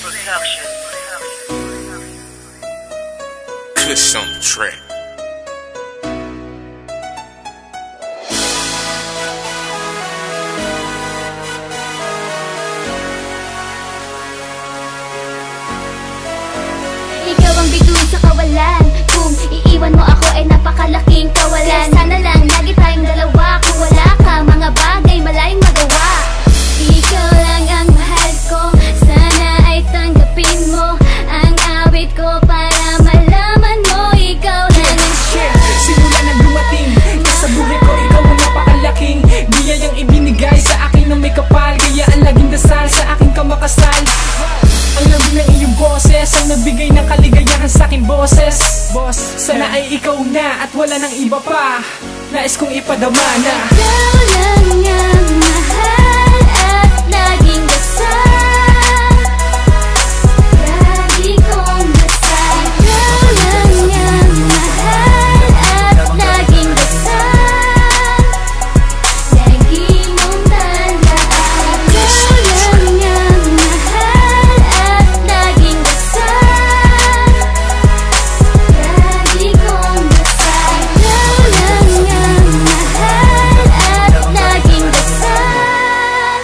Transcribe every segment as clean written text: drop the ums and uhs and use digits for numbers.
Kush on the track. Ikaw ang bituin sa kawalan. Kung iiwan mo ako ay napakalaking kawalan. Sana lang lagi tayong dalawa. Kung wala ka, mga bagay malayong magawa. Ikaw lang ang mahal ko. Sana ay tanggapin mo ang awit ko para malaman mo ikaw lang ang shit. Simula nang dumating ka sa buhay ko, ikaw ang napakalaking biyayang ibinigay sa akin ng may kapal. Kaya ang laging dasal sa aking kamakasal. Ang lamig ng iyong boses ang nagbigay ng kaligayahan sa aking boses. Boss, sana ay ikaw na at wala nang iba pa. Nais kong ipadama na ikaw lang ang mahal at laging dasal. Lagi kong dasal. Ikaw lang ang mahal at laging dasal. Lagi mong tandaan. Ikaw lang ang mahal at laging dasal. Lagi kong dasal. Ikaw lang ang mahal at laging dasal.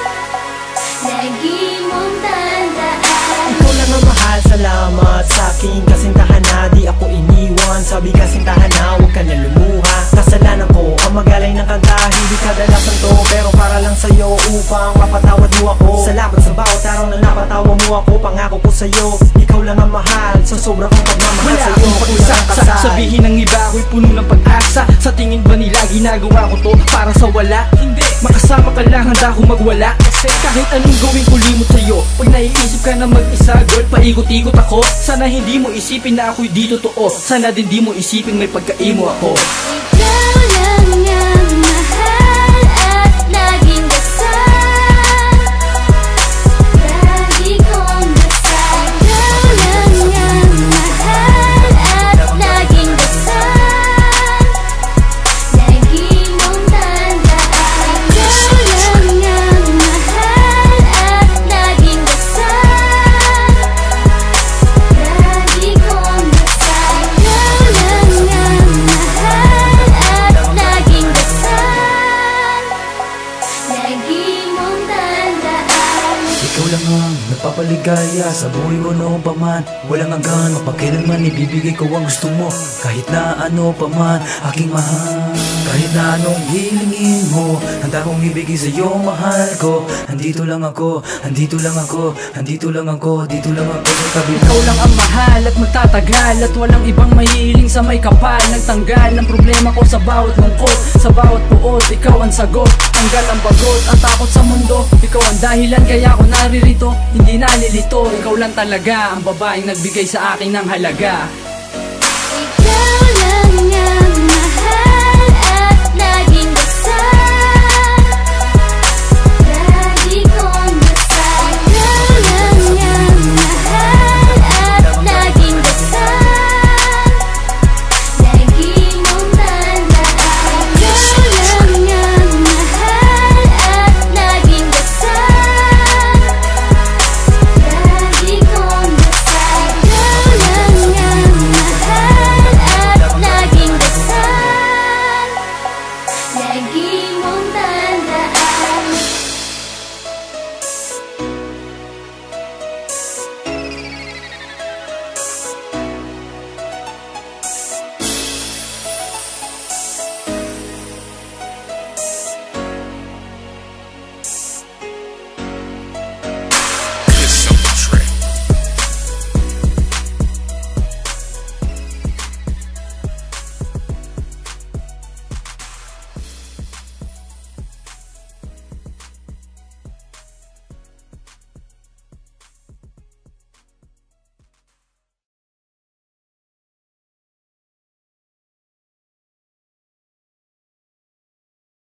Lagi mong tandaan. Ikaw lang ang mahal, salamat sa aking kasintahan na di ako iniwan. Sabi kasintahan na huwag ka na lumuha. Kasalanan ko ang magalay ng kanta, hindi kadalasan to, pero para lang sa'yo upang mapatawad mo ako. Salamat sa bawat araw na napatawa mo ako. Pangako ko sa'yo, ikaw lang ang mahal. Sa sobra kong pagmamahal wala sa'yo, akong pag-isaksa. Sabihin ng iba ako'y puno ng pag-asa. Sa tingin ba nila ginagawa ko to para sa wala? Hindi, makasama ka lang handa akong magwala. Kasi kahit anong gawin ko limot sa'yo. Pag naiisip ka na mag-isa girl, paikot-ikot ako. Sana hindi mo isipin na ako'y di totoo. Sana din di mo isipin may pagkaimo ako. Ikaw lang ang mahal at laging dasal. Lagi kong dasal. Ikaw lang ang mahal at laging dasal. Lagi mong tandaan. Ikaw lang ang mahal at laging dasal. Lagi kong dasal. Ikaw lang ang mahal at laging dasal. Lagi mong tandaan. Ikaw lang ang nagpapaligaya sa buhay ko noon pa man. Walang hanggan, mapagkailanman ibibigay ko ang gusto mo. Kahit na ano pa man, aking mahal. Kahit na anong hilingin mo, handa kong ibigay sa'yo, mahal ko. Andito lang ako, andito lang ako, andito lang ako, dito lang ako sa tabi mo. Ikaw lang ang mahal at magtatagal. At walang ibang mahihiling sa may kapal. Nagtanggal ng problema ko sa bawat lungkot, sa bawat puot. Ikaw ang sagot, tanggal ang bagot, ang takot sa mundo. Ikaw ang dahilan kaya ako naririto, hindi nalilito. Ikaw lang talaga ang babaeng nagbigay sa akin ng halaga. Ikaw lang ang